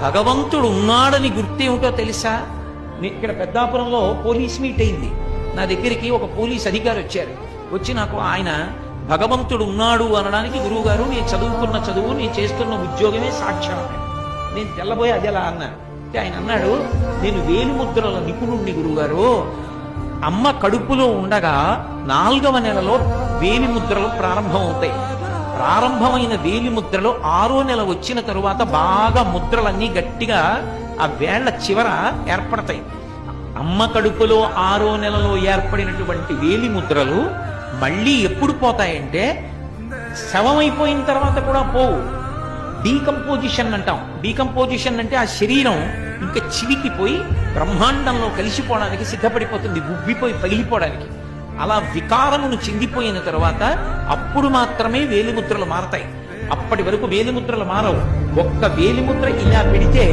భగవంతుడు ఉన్నాడని గుర్తేమిటో తెలుసా? ఇక్కడ పెద్దాపురంలో పోలీస్ మీట్ అయింది. నా దగ్గరికి ఒక పోలీస్ అధికారి వచ్చారు. వచ్చి నాకు ఆయన భగవంతుడు ఉన్నాడు అనడానికి గురువు గారు నేను చదువుకున్న చదువు నేను చేస్తున్న ఉద్యోగమే సాక్ష్యం. నేను తెల్లబోయి అది ఎలా అన్నాను అంటే ఆయన అన్నాడు, నేను వేలిముద్రల నిపుణుణ్ణి గురువుగారు. అమ్మ కడుపులో ఉండగా 4వ నెలలో వేలిముద్రలు ప్రారంభమవుతాయి. ప్రారంభమైన వేలిముద్రలు 6వ నెల వచ్చిన తరువాత బాగా ముద్రలన్నీ గట్టిగా ఆ వేళ్ల చివర ఏర్పడతాయి. అమ్మ కడుపులో 6వ నెలలో ఏర్పడినటువంటి వేలిముద్రలు మళ్ళీ ఎప్పుడు పోతాయంటే శవమైపోయిన తర్వాత కూడా పోవు. డీకంపోజిషన్ అంటాం. డీకంపోజిషన్ అంటే ఆ శరీరం ఇంకా చివికిపోయి బ్రహ్మాండంలో కలిసిపోవడానికి సిద్ధపడిపోతుంది, ఉబ్బిపోయి పగిలిపోవడానికి. అలా వికారమును చెందిపోయిన తర్వాత అప్పుడు మాత్రమే వేలిముద్రలు మారతాయి. అప్పటి వరకు వేలిముద్రలు మారవు. ఒక్క వేలిముద్ర ఇలా పెడితే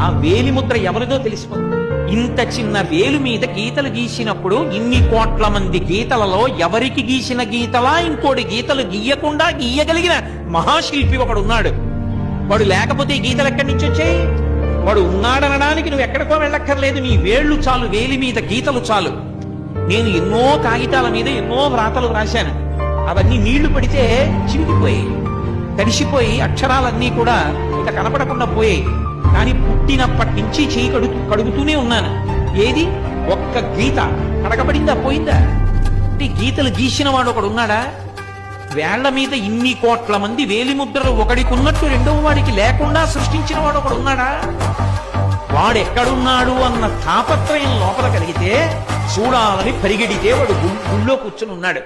ఆ వేలిముద్ర ఎవరిదో తెలిసిపోతుంది. ఇంత చిన్న వేలు మీద గీతలు గీసినప్పుడు ఇన్ని కోట్ల మంది గీతలలో ఎవరికి గీసిన గీతలా ఇంకోటి గీతలు గీయకుండా గీయగలిగిన మహాశిల్పి ఒకడు ఉన్నాడు. వాడు లేకపోతే ఈ గీతలు ఎక్కడి నుంచి వచ్చాయి? వాడు ఉన్నాడనడానికి నువ్వు ఎక్కడికో వెళ్ళక్కర్లేదు. నీ వేళ్లు చాలు, వేలి మీద గీతలు చాలు. నేను ఎన్నో కాగితాల మీద ఎన్నో వ్రాతలు రాశాను. అవన్నీ నీళ్లు పడితే చిరిగిపోయి తడిసిపోయి అక్షరాలన్నీ కూడా ఇక కనపడకుండా పోయాయి. కానీ పుట్టినప్పటి నుంచి చేయి కడుగుతూనే ఉన్నాను. ఏది ఒక్క గీత కడగబడిందా, పోయిందా? అంటే గీతలు గీసిన వాడు ఒకడు ఉన్నాడా? వేళ్ల మీద ఇన్ని కోట్ల మంది వేలిముద్రలు ఒకడికి ఉన్నట్టు రెండవ వాడికి లేకుండా సృష్టించిన వాడు ఒకడు ఉన్నాడా? వాడెక్కడున్నాడు అన్న తాపత్రయం లోపల కలిగితే చూడాలని పరిగెడితే వాడు గుళ్ళో కూర్చుని ఉన్నాడు.